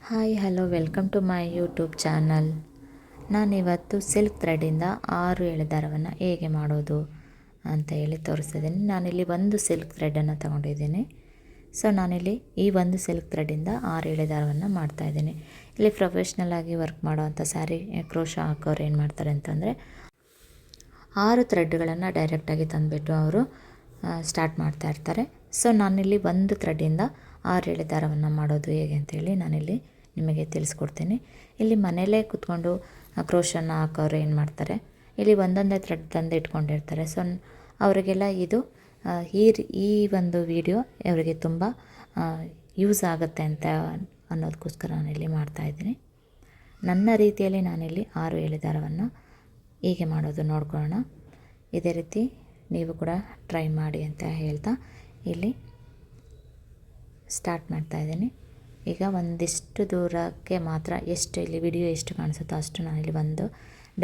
Hi hello welcome to my YouTube channel. ನಾನಿವತ್ತು silk ಥ್ರೆಡ್ಡಿಂದ 6 ಎಳೆ ದಾರವನ್ನು ಹೇಗೆ ಮಾಡೋದು ಅಂತ ಹೇಳಿ ತೋರಿಸ್ತಿದ್ದೀನಿ. ನಾನಿಲ್ಲಿ ಒಂದು ಸಿಲ್ಕ್ ಥ್ರೆಡನ್ನು ತೊಗೊಂಡಿದ್ದೀನಿ. ಸೊ ನಾನಿಲ್ಲಿ ಈ ಒಂದು ಸಿಲ್ಕ್ ಥ್ರೆಡ್ಡಿಂದ 6 ಎಳೆ ದಾರವನ್ನು ಮಾಡ್ತಾಯಿದ್ದೀನಿ. ಇಲ್ಲಿ ಪ್ರೊಫೆಷ್ನಲ್ ಆಗಿ ವರ್ಕ್ ಮಾಡೋವಂಥ ಸ್ಯಾರಿ ಕ್ರೋಶ ಹಾಕೋರು ಏನು ಮಾಡ್ತಾರೆ ಅಂತಂದರೆ 6 ಥ್ರೆಡ್ಗಳನ್ನು ಡೈರೆಕ್ಟಾಗಿ ತಂದುಬಿಟ್ಟು ಅವರು ಸ್ಟಾರ್ಟ್ ಮಾಡ್ತಾಯಿರ್ತಾರೆ. ಸೊ ನಾನಿಲ್ಲಿ ಒಂದು ಥ್ರೆಡ್ಡಿಂದ 6 ಎಳೆ ದಾರವನ್ನು ಮಾಡೋದು ಹೇಗೆ ಅಂತೇಳಿ ನಾನಿಲ್ಲಿ ನಿಮಗೆ ತಿಳಿಸ್ಕೊಡ್ತೀನಿ. ಇಲ್ಲಿ ಮನೆಯಲ್ಲೇ ಕೂತ್ಕೊಂಡು ಕ್ರೋಶನ ಹಾಕೋರು ಏನು ಮಾಡ್ತಾರೆ, ಇಲ್ಲಿ ಒಂದೊಂದೇ ಥ್ರೆಡ್ ತಂದು ಇಟ್ಕೊಂಡಿರ್ತಾರೆ. ಸೊ ಅವರಿಗೆಲ್ಲ ಇದು ಈ ಒಂದು ವಿಡಿಯೋ ಅವರಿಗೆ ತುಂಬ ಯೂಸ್ ಆಗುತ್ತೆ ಅಂತ ಅನ್ನೋದಕ್ಕೋಸ್ಕರ ನಾನಿಲ್ಲಿ ಮಾಡ್ತಾಯಿದ್ದೀನಿ. ನನ್ನ ರೀತಿಯಲ್ಲಿ ನಾನಿಲ್ಲಿ 6 ಎಳೆ ದಾರವನ್ನು ಹೀಗೆ ಮಾಡೋದು ನೋಡ್ಕೊಳ್ಳೋಣ. ಇದೇ ರೀತಿ ನೀವು ಕೂಡ ಟ್ರೈ ಮಾಡಿ ಅಂತ ಹೇಳ್ತಾ ಇಲ್ಲಿ ಸ್ಟಾರ್ಟ್ ಮಾಡ್ತಾಯಿದ್ದೀನಿ. ಈಗ ಒಂದಿಷ್ಟು ದೂರಕ್ಕೆ ಮಾತ್ರ ಎಷ್ಟು ಇಲ್ಲಿ ವಿಡಿಯೋ ಎಷ್ಟು ಕಾಣಿಸುತ್ತೋ ಅಷ್ಟು ನಾನಿಲ್ಲಿ ಒಂದು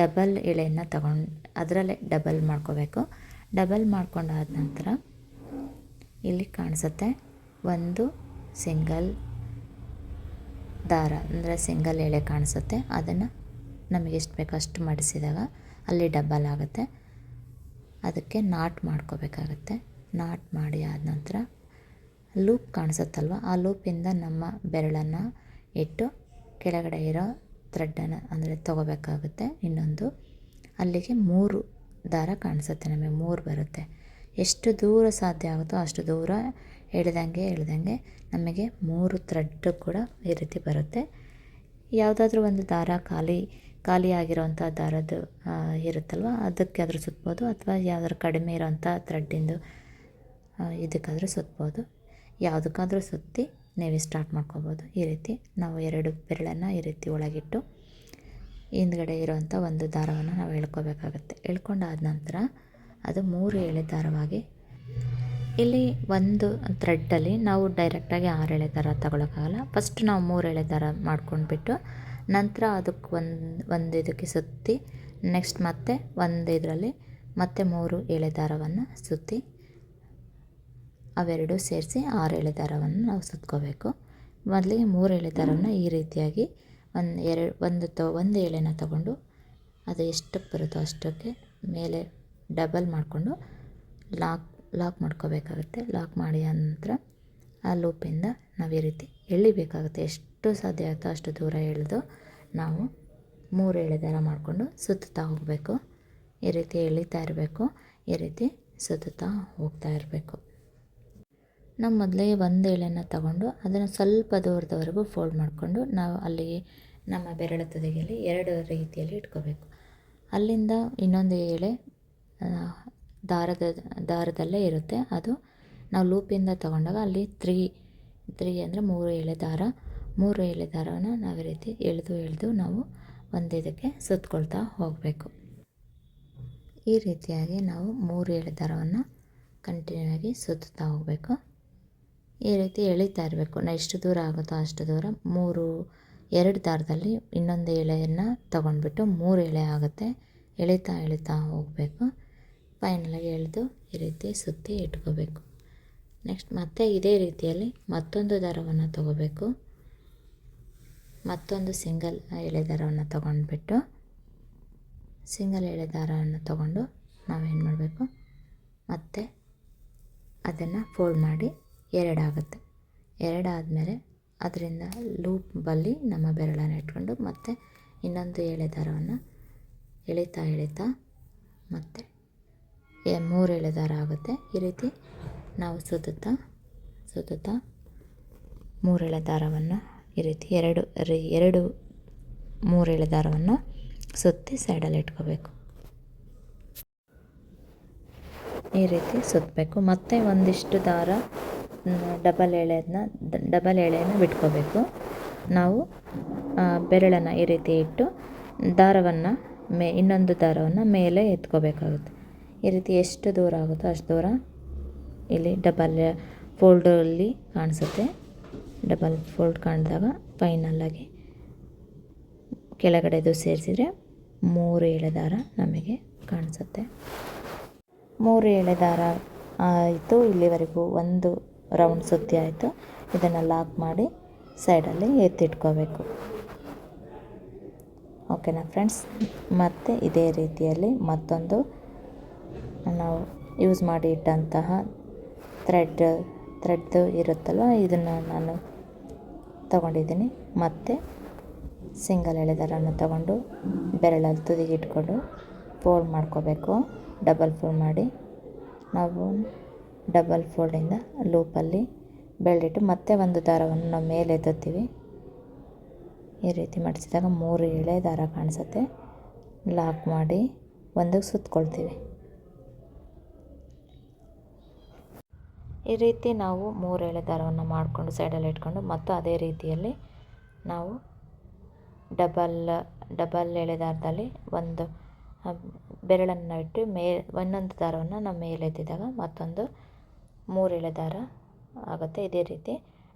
ಡಬಲ್ ಎಳೆಯನ್ನು ತಗೊಂಡು ಅದರಲ್ಲೇ ಡಬಲ್ ಮಾಡ್ಕೋಬೇಕು. ಡಬಲ್ ಮಾಡ್ಕೊಂಡಾದ ನಂತರ ಇಲ್ಲಿ ಕಾಣಿಸುತ್ತೆ ಒಂದು ಸಿಂಗಲ್ ದಾರ ಅಂದರೆ ಸಿಂಗಲ್ ಎಳೆ ಕಾಣಿಸುತ್ತೆ. ಅದನ್ನು ನಮಗೆ ಎಷ್ಟು ಬೇಕೋ ಅಷ್ಟು ಮಡಿಸಿದಾಗ ಅಲ್ಲಿ ಡಬಲ್ ಆಗುತ್ತೆ. ಅದಕ್ಕೆ ನಾಟ್ ಮಾಡ್ಕೋಬೇಕಾಗತ್ತೆ. ನಾಟ್ ಮಾಡಿ ಆದ ನಂತರ ಲೂಪ್ ಕಾಣಿಸುತ್ತಲ್ವ, ಆ ಲೂಪಿಂದ ನಮ್ಮ ಬೆರಳನ್ನು ಇಟ್ಟು ಕೆಳಗಡೆ ಇರೋ ಥ್ರೆಡ್ಡನ್ನು ಅಂದರೆ ತೊಗೋಬೇಕಾಗುತ್ತೆ. ಇನ್ನೊಂದು ಅಲ್ಲಿಗೆ 3 ದಾರ ಕಾಣಿಸುತ್ತೆ, ನಮಗೆ 3 ಬರುತ್ತೆ. ಎಷ್ಟು ದೂರ ಸಾಧ್ಯ ಆಗುತ್ತೋ ಅಷ್ಟು ದೂರ ಎಳೆದಂಗೆ ನಮಗೆ 3 ಥ್ರೆಡ್ಡು ಕೂಡ ಈ ರೀತಿ ಬರುತ್ತೆ. ಯಾವುದಾದ್ರೂ ಒಂದು ದಾರ ಖಾಲಿ ಆಗಿರೋವಂಥ ದಾರದ್ದು ಇರುತ್ತಲ್ವ, ಅದಕ್ಕೆ ಆದರೂ ಸುತ್ಬೋದು, ಅಥವಾ ಯಾವುದಾದ್ರು ಕಡಿಮೆ ಇರೋವಂಥ ಥ್ರೆಡ್ಡಿಂದು ಇದಕ್ಕಾದರೂ ಸುತ್ಬೋದು. ಯಾವುದಕ್ಕಾದರೂ ಸುತ್ತಿ ನೀವು ಸ್ಟಾರ್ಟ್ ಮಾಡ್ಕೋಬೋದು. ಈ ರೀತಿ ನಾವು 2 ಬೆರಳನ್ನು ಈ ರೀತಿ ಒಳಗಿಟ್ಟು ಹಿಂದ್ಗಡೆ ಇರೋವಂಥ ಒಂದು ದಾರವನ್ನು ನಾವು ಎಳ್ಕೋಬೇಕಾಗತ್ತೆ. ಎಳ್ಕೊಂಡಾದ ನಂತರ ಅದು 3 ಎಳೆ ದಾರವಾಗಿ ಇಲ್ಲಿ ಒಂದು ಥ್ರೆಡ್ಡಲ್ಲಿ ನಾವು ಡೈರೆಕ್ಟಾಗಿ 6 ಎಳೆ ದಾರ ತಗೊಳ್ಳೋಕ್ಕಾಗಲ್ಲ. ಫಸ್ಟ್ ನಾವು 3 ಎಳೆ ದಾರ ಮಾಡ್ಕೊಂಡ್ಬಿಟ್ಟು ನಂತರ ಅದಕ್ಕೆ ಒಂದು ಇದಕ್ಕೆ ಸುತ್ತಿ ನೆಕ್ಸ್ಟ್ ಮತ್ತೆ ಒಂದು ಇದರಲ್ಲಿ ಮತ್ತೆ 3 ಎಳೆ ದಾರವನ್ನು ಸುತ್ತಿ ಅವೆರಡು ಸೇರಿಸಿ 6 ಎಳೆ ದಾರವನ್ನು ನಾವು ಸುತ್ಕೋಬೇಕು. ಮೊದಲಿಗೆ 3 ಎಳೆ ದಾರವನ್ನು ಈ ರೀತಿಯಾಗಿ ಒಂದು ಎಳೆನ ತಗೊಂಡು ಅದು ಎಷ್ಟಕ್ಕೆ ಬರುತ್ತೋ ಅಷ್ಟಕ್ಕೆ ಮೇಲೆ ಡಬಲ್ ಮಾಡಿಕೊಂಡು ಲಾಕ್ ಮಾಡ್ಕೋಬೇಕಾಗುತ್ತೆ. ಲಾಕ್ ಮಾಡಿ ಆದ ನಂತರ ಆ ಲೂಪಿಂದ ನಾವು ಈ ರೀತಿ ಎಳಿಬೇಕಾಗುತ್ತೆ. ಎಷ್ಟು ಸಾಧ್ಯ ಆಗುತ್ತೋ ಅಷ್ಟು ದೂರ ಎಳೆದು ನಾವು 3 ಎಳೆ ದಾರ ಮಾಡಿಕೊಂಡು ಸುತ್ತುತ್ತಾ ಹೋಗಬೇಕು. ಈ ರೀತಿ ಎಳಿತಾ ಇರಬೇಕು, ಈ ರೀತಿ ಸುತ್ತುತ್ತಾ ಹೋಗ್ತಾ ಇರಬೇಕು. ನಾವು ಮೊದಲಿಗೆ ಒಂದು ಎಳೆನ ತಗೊಂಡು ಅದನ್ನು ಸ್ವಲ್ಪ ದೂರದವರೆಗೂ ಫೋಲ್ಡ್ ಮಾಡಿಕೊಂಡು ನಾವು ಅಲ್ಲಿಗೆ ನಮ್ಮ ಬೆರಳ ತುದಿಯಲ್ಲಿ 2 ರೀತಿಯಲ್ಲಿ ಇಟ್ಕೋಬೇಕು. ಅಲ್ಲಿಂದ ಇನ್ನೊಂದು ಎಳೆ ದಾರದಲ್ಲೇ ಇರುತ್ತೆ. ಅದು ನಾವು ಲೂಪಿಂದ ತಗೊಂಡಾಗ ಅಲ್ಲಿ 3 ಅಂದರೆ 3 ಎಳೆ ದಾರ, 3 ಎಳೆ ದಾರವನ್ನು ನಾವು ಈ ರೀತಿ ಎಳೆದು ನಾವು ಒಂದು ಇದಕ್ಕೆ ಸುತ್ಕೊಳ್ತಾ ಹೋಗಬೇಕು. ಈ ರೀತಿಯಾಗಿ ನಾವು 3 ಎಳೆ ದಾರವನ್ನು ಕಂಟಿನ್ಯೂ ಆಗಿ ಸುತ್ತುತ್ತಾ ಹೋಗಬೇಕು. ಈ ರೀತಿ ಎಳಿತಾ ಇರಬೇಕು. ಎಷ್ಟು ದೂರ ಆಗುತ್ತೋ ಅಷ್ಟು ದೂರ 2 ದಾರದಲ್ಲಿ ಇನ್ನೊಂದು ಎಳೆಯನ್ನು ತೊಗೊಂಡ್ಬಿಟ್ಟು 3 ಎಳೆ ಆಗುತ್ತೆ. ಎಳಿತಾ ಹೋಗಬೇಕು. ಫೈನಲಾಗಿ ಎಳೆದು ಈ ರೀತಿ ಸುತ್ತಿ ಇಟ್ಕೋಬೇಕು. ನೆಕ್ಸ್ಟ್ ಮತ್ತೆ ಇದೇ ರೀತಿಯಲ್ಲಿ ಮತ್ತೊಂದು ದಾರವನ್ನು ತಗೋಬೇಕು. ಮತ್ತೊಂದು ಸಿಂಗಲ್ ಎಳೆ ದಾರವನ್ನು ತೊಗೊಂಡ್ಬಿಟ್ಟು ಸಿಂಗಲ್ ಎಳೆ ದಾರವನ್ನು ತೊಗೊಂಡು ನಾವೇನು ಮಾಡಬೇಕು, ಮತ್ತೆ ಅದನ್ನು ಫೋಲ್ಡ್ ಮಾಡಿ 2 ಆಗುತ್ತೆ. 2 ಆದಮೇಲೆ ಅದರಿಂದ ಲೂಪಲ್ಲಿ ನಮ್ಮ ಬೆರಳನ್ನು ಇಟ್ಕೊಂಡು ಮತ್ತೆ ಇನ್ನೊಂದು ಎಳೆ ದಾರವನ್ನು ಎಳಿತಾ ಮತ್ತೆ 3 ಎಳೆ ದಾರ ಆಗುತ್ತೆ. ಈ ರೀತಿ ನಾವು ಸುತ್ತುತ್ತಾ 3 ಎಳೆ ದಾರವನ್ನು ಈ ರೀತಿ 3 ಎಳೆ ದಾರವನ್ನು ಸುತ್ತಿ ಸೈಡಲ್ಲಿ ಇಟ್ಕೋಬೇಕು. ಈ ರೀತಿ ಸುತ್ತಬೇಕು. ಮತ್ತು ಒಂದಿಷ್ಟು ದಾರ ಡಬಲ್ ಎಳೆಯನ್ನು ಬಿಟ್ಕೋಬೇಕು. ನಾವು ಬೆರಳನ್ನು ಈ ರೀತಿ ಇಟ್ಟು ದಾರವನ್ನು ಇನ್ನೊಂದು ದಾರವನ್ನು ಮೇಲೆ ಎತ್ಕೋಬೇಕಾಗುತ್ತೆ. ಈ ರೀತಿ ಎಷ್ಟು ದೂರ ಆಗುತ್ತೋ ಅಷ್ಟು ದೂರ ಇಲ್ಲಿ ಡಬಲ್ ಫೋಲ್ಡಲ್ಲಿ ಕಾಣಿಸುತ್ತೆ. ಡಬಲ್ ಫೋಲ್ಡ್ ಕಾಣಿದಾಗ ಫೈನಲ್ಲಾಗಿ ಕೆಳಗಡೆದು ಸೇರಿಸಿದರೆ 3 ಎಳೆ ದಾರ ನಮಗೆ ಕಾಣಿಸುತ್ತೆ. 3 ಎಳೆ ದಾರ ಆಯಿತು. ಇಲ್ಲಿವರೆಗೂ ಒಂದು ರೌಂಡ್ ಸುತ್ತಿ ಆಯಿತು. ಇದನ್ನು ಲಾಕ್ ಮಾಡಿ ಸೈಡಲ್ಲಿ ಎತ್ತಿಟ್ಕೋಬೇಕು. ಓಕೆನಾ ಫ್ರೆಂಡ್ಸ್. ಮತ್ತು ಇದೇ ರೀತಿಯಲ್ಲಿ ಮತ್ತೊಂದು ನಾವು ಯೂಸ್ ಮಾಡಿ ಇಟ್ಟಂತಹ ಥ್ರೆಡ್ದು ಇರುತ್ತಲ್ವ, ಇದನ್ನು ನಾನು ತಗೊಂಡಿದ್ದೀನಿ. ಮತ್ತು ಸಿಂಗಲ್ ಎಳೆ ದಾರನ ತಗೊಂಡು ಬೆರಳಲ್ಲಿ ತುದಿಗೆ ಇಟ್ಕೊಂಡು ಫೋಲ್ಡ್ ಮಾಡ್ಕೋಬೇಕು. ಡಬಲ್ ಫೋಲ್ಡ್ ಮಾಡಿ ನಾವು ಡಬಲ್ ಫೋಲ್ಡಿಂದ ಲೂಪಲ್ಲಿ ಬೆರಳಿಟ್ಟು ಮತ್ತೆ ಒಂದು ದಾರವನ್ನು ನಾವು ಮೇಲೆ ಎತ್ತುತ್ತೀವಿ. ಈ ರೀತಿ ಮಡಿಸಿದಾಗ 3 ಎಳೆ ದಾರ ಕಾಣಿಸುತ್ತೆ. ಲಾಕ್ ಮಾಡಿ ಒಂದಕ್ಕೆ ಸುತ್ಕೊಳ್ತೀವಿ. ಈ ರೀತಿ ನಾವು 3 ಎಳೆ ದಾರವನ್ನು ಮಾಡಿಕೊಂಡು ಸೈಡಲ್ಲಿ ಇಟ್ಕೊಂಡು ಮತ್ತು ಅದೇ ರೀತಿಯಲ್ಲಿ ನಾವು ಡಬಲ್ ಎಳೆ ದಾರದಲ್ಲಿ ಒಂದು ಬೆರಳನ್ನು ಇಟ್ಟು ಒಂದೊಂದು ದಾರವನ್ನು ನಾವು ಮೇಲೆ ಎತ್ತಿದಾಗ ಮತ್ತೊಂದು 3 ಎಳೆ ದಾರ ಆಗುತ್ತೆ. ಇದೇ ರೀತಿ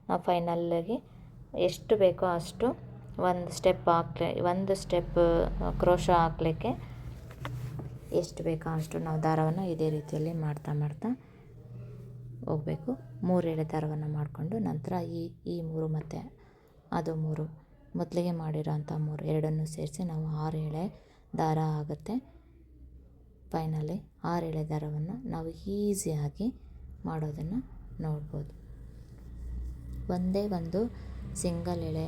ನಾವು ಫೈನಲ್ಲಾಗಿ ಎಷ್ಟು ಬೇಕೋ ಅಷ್ಟು ಒಂದು ಸ್ಟೆಪ್ ಕ್ರೋಶೋ ಹಾಕಲಿಕ್ಕೆ ಎಷ್ಟು ಬೇಕೋ ಅಷ್ಟು ನಾವು ದಾರವನ್ನು ಇದೇ ರೀತಿಯಲ್ಲಿ ಮಾಡ್ತಾ ಹೋಗಬೇಕು. 3 ಎಳೆ ದಾರವನ್ನು ಮಾಡಿಕೊಂಡು ನಂತರ ಈ 3 ಮತ್ತು ಅದು 3 ಮೊದಲಿಗೆ ಮಾಡಿರೋಂಥ 3 ಎರಡನ್ನೂ ಸೇರಿಸಿ ನಾವು 6 ಎಳೆ ದಾರ ಆಗುತ್ತೆ. ಫೈನಲಿ 6 ಎಳೆ ದಾರವನ್ನು ನಾವು ಈಸಿಯಾಗಿ ಮಾಡೋದನ್ನು ನೋಡ್ಬೋದು. ಒಂದೇ ಒಂದು ಸಿಂಗಲ್ ಎಳೆ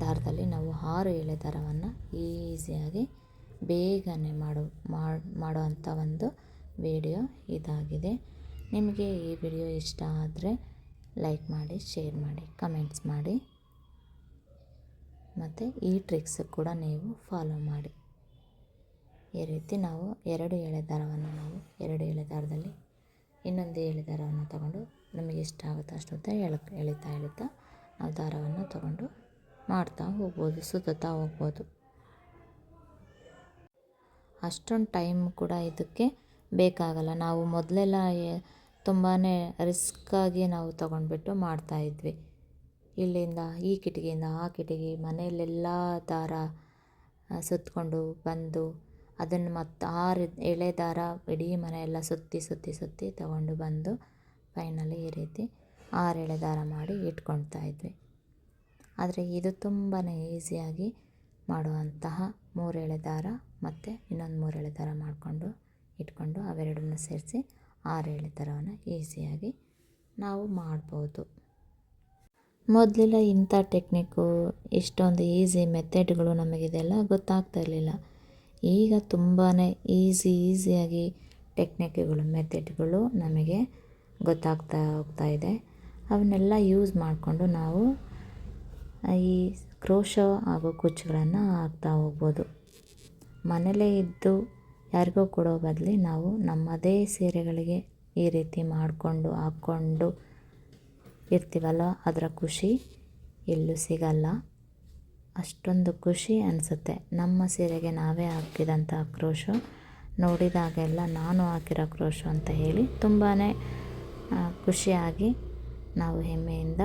ದಾರದಲ್ಲಿ ನಾವು 6 ಎಳೆ ದಾರವನ್ನು ಈಸಿಯಾಗಿ ಬೇಗನೆ ಮಾಡೋವಂಥ ಒಂದು ವಿಡಿಯೋ ಇದಾಗಿದೆ. ನಿಮಗೆ ಈ ವಿಡಿಯೋ ಇಷ್ಟ ಆದರೆ ಲೈಕ್ ಮಾಡಿ, ಶೇರ್ ಮಾಡಿ, ಕಮೆಂಟ್ಸ್ ಮಾಡಿ ಮತ್ತು ಈ ಟ್ರಿಕ್ಸ್ ಕೂಡ ನೀವು ಫಾಲೋ ಮಾಡಿ. ಈ ರೀತಿ ನಾವು 2 ಎಳೆ ದಾರವನ್ನು ನಾವು 2 ಎಳೆ ದಾರದಲ್ಲಿ ಇನ್ನೊಂದು ಎಳೆ ದಾರವನ್ನು ತಗೊಂಡು ನಮಗೆ ಎಷ್ಟು ಆಗುತ್ತೋ ಅಷ್ಟೊತ್ತು ಎಳಿತಾ ನಾವು ದಾರವನ್ನು ತಗೊಂಡು ಮಾಡ್ತಾ ಹೋಗ್ಬೋದು, ಸುತ್ತಾ ಹೋಗ್ಬೋದು. ಅಷ್ಟೊಂದು ಟೈಮ್ ಕೂಡ ಇದಕ್ಕೆ ಬೇಕಾಗಲ್ಲ. ನಾವು ಮೊದಲೆಲ್ಲ ತುಂಬಾ ರಿಸ್ಕಾಗಿ ನಾವು ತೊಗೊಂಡ್ಬಿಟ್ಟು ಮಾಡ್ತಾಯಿದ್ವಿ. ಇಲ್ಲಿಂದ ಈ ಕಿಟಕಿಯಿಂದ ಆ ಕಿಟಕಿ ಮನೆಯಲ್ಲೆಲ್ಲ ದಾರ ಸುತ್ತಕೊಂಡು ಬಂದು ಅದನ್ನು ಮತ್ತು 6 ಎಳೆ ದಾರ ಇಡೀ ಮನೆಯೆಲ್ಲ ಸುತ್ತಿ ತಗೊಂಡು ಬಂದು ಫೈನಲಿ ಈ ರೀತಿ 6 ಎಳೆ ದಾರ ಮಾಡಿ ಇಟ್ಕೊಳ್ತಾ ಇದ್ವಿ. ಆದರೆ ಇದು ತುಂಬಾ ಈಸಿಯಾಗಿ ಮಾಡುವಂತಹ 3 ಎಳೆ ದಾರ ಮತ್ತು ಇನ್ನೊಂದು 3 ಎಳೆ ದಾರ ಇಟ್ಕೊಂಡು ಅವೆರಡನ್ನು ಸೇರಿಸಿ 6 ಎಳೆ ದಾರವನ್ನು ಈಸಿಯಾಗಿ ನಾವು ಮಾಡ್ಬೋದು. ಮೊದಲೆಲ್ಲ ಇಂಥ ಟೆಕ್ನಿಕ್ಕು, ಇಷ್ಟೊಂದು ಈಸಿ ಮೆಥಡ್ಗಳು ನಮಗಿದೆಲ್ಲ ಗೊತ್ತಾಗ್ತಾ ಇರಲಿಲ್ಲ. ಈಗ ತುಂಬಾ ಈಸಿಯಾಗಿ ಟೆಕ್ನಿಕ್ಗಳು, ಮೆಥಡ್ಗಳು ನಮಗೆ ಗೊತ್ತಾಗ್ತಾ ಹೋಗ್ತಾ ಇದೆ. ಅವನ್ನೆಲ್ಲ ಯೂಸ್ ಮಾಡಿಕೊಂಡು ನಾವು ಈ ಕ್ರೋಶೋ ಹಾಗೂ ಕುಚ್ಚುಗಳನ್ನು ಹಾಕ್ತಾ ಹೋಗ್ಬೋದು. ಮನೇಲೇ ಇದ್ದು ಯಾರಿಗೋ ಕೊಡೋ ಬದಲು ನಾವು ನಮ್ಮದೇ ಸೀರೆಗಳಿಗೆ ಈ ರೀತಿ ಹಾಕ್ಕೊಂಡು ಇರ್ತೀವಲ್ಲ, ಅದರ ಖುಷಿ ಎಲ್ಲೂ ಸಿಗಲ್ಲ. ಅಷ್ಟೊಂದು ಖುಷಿ ಅನಿಸುತ್ತೆ. ನಮ್ಮ ಸೀರೆಗೆ ನಾವೇ ಹಾಕಿದಂಥ ಕ್ರೋಶೋ ನೋಡಿದಾಗೆಲ್ಲ ನಾನು ಹಾಕಿರೋ ಕ್ರೋಶೋ ಅಂತ ಹೇಳಿ ತುಂಬಾ ಖುಷಿಯಾಗಿ ನಾವು ಹೆಮ್ಮೆಯಿಂದ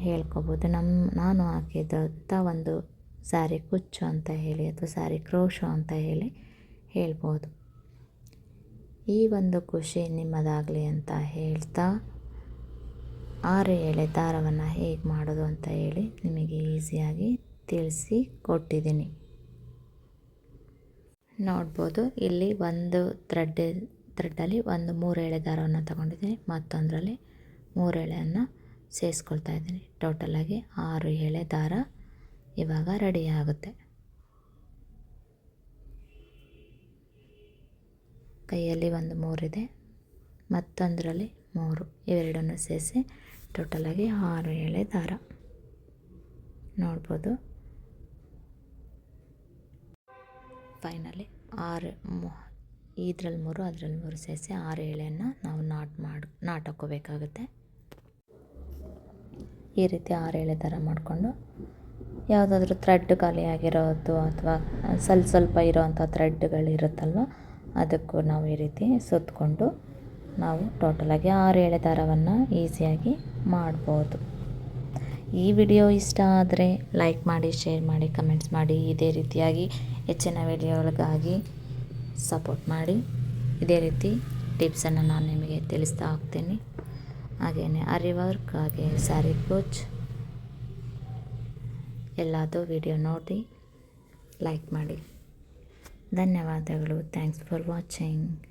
ಹೇಳ್ಕೊಬೋದು. ನಾನು ಹಾಕಿದಂಥ ಒಂದು ಸ್ಯಾರಿ ಕುಚ್ಚು ಅಂತ ಹೇಳಿ ಅಥವಾ ಸ್ಯಾರಿ ಕ್ರೋಶೋ ಅಂತ ಹೇಳಿ ಹೇಳ್ಬೋದು. ಈ ಒಂದು ಖುಷಿ ನಿಮ್ಮದಾಗಲಿ ಅಂತ ಹೇಳ್ತಾ 6 ಎಳೆ ದಾರವನ್ನು ಹೇಗೆ ಮಾಡೋದು ಅಂತ ಹೇಳಿ ನಿಮಗೆ ಈಸಿಯಾಗಿ ತಿಳಿಸಿ ಕೊಟ್ಟಿದ್ದೀನಿ. ನೋಡ್ಬೋದು, ಇಲ್ಲಿ ಒಂದು ಥ್ರೆಡ್ಡಲ್ಲಿ ಒಂದು 3 ಎಳೆ ದಾರವನ್ನು ತಗೊಂಡಿದ್ದೀನಿ. ಮತ್ತೊಂದರಲ್ಲಿ 3 ಎಳೆಯನ್ನು ಸೇರಿಸ್ಕೊಳ್ತಾ ಇದ್ದೀನಿ. ಟೋಟಲಾಗಿ 6 ಎಳೆ ದಾರ ಇವಾಗ ರೆಡಿ ಆಗುತ್ತೆ. ಕೈಯಲ್ಲಿ ಒಂದು 3 ಇದೆ, ಮತ್ತೊಂದರಲ್ಲಿ 3, ಇವೆರಡನ್ನು ಸೇರಿಸಿ ಟೋಟಲಾಗಿ 6 ಎಳೆ ದಾರ. ನೋಡ್ಬೋದು, ಫೈನಲಿ 6 ಇದರಲ್ಲಿ 3 ಅದರಲ್ಲಿ 3 ಸೇರಿಸಿ 6 ಎಳೆಯನ್ನು ನಾವು ನಾಟ್ ಹಾಕ್ಕೋಬೇಕಾಗುತ್ತೆ. ಈ ರೀತಿ 6 ಎಳೆ ದಾರ ಮಾಡಿಕೊಂಡು ಯಾವುದಾದ್ರೂ ಥ್ರೆಡ್ ಖಾಲಿಯಾಗಿರೋದು ಅಥವಾ ಸ್ವಲ್ಪ ಇರೋವಂಥ ಥ್ರೆಡ್ಗಳಿರುತ್ತಲ್ವ, ಅದಕ್ಕೂ ನಾವು ಈ ರೀತಿ ಸುತ್ತಕೊಂಡು ನಾವು ಟೋಟಲಾಗಿ 6 ಎಳೆ ದಾರವನ್ನು ಈಸಿಯಾಗಿ ಮಾಡ್ಬೋದು. ಈ ವಿಡಿಯೋ ಇಷ್ಟ ಆದರೆ ಲೈಕ್ ಮಾಡಿ, ಶೇರ್ ಮಾಡಿ, ಕಮೆಂಟ್ಸ್ ಮಾಡಿ. ಇದೇ ರೀತಿಯಾಗಿ ಹೆಚ್ಚಿನ ವಿಡಿಯೋಗಳಿಗಾಗಿ ಸಪೋರ್ಟ್ ಮಾಡಿ. ಇದೇ ರೀತಿ ಟಿಪ್ಸನ್ನು ನಾನು ನಿಮಗೆ ತಿಳಿಸ್ತಾ ಹೋಗ್ತೀನಿ. ಹಾಗೆಯೇ ಆರಿ ವರ್ಕ್, ಹಾಗೆ ಸ್ಯಾರಿ ಕುಚ್ಚು ಎಲ್ಲದೂ ವಿಡಿಯೋ ನೋಡಿ ಲೈಕ್ ಮಾಡಿ. ಧನ್ಯವಾದಗಳು. Thanks for watching.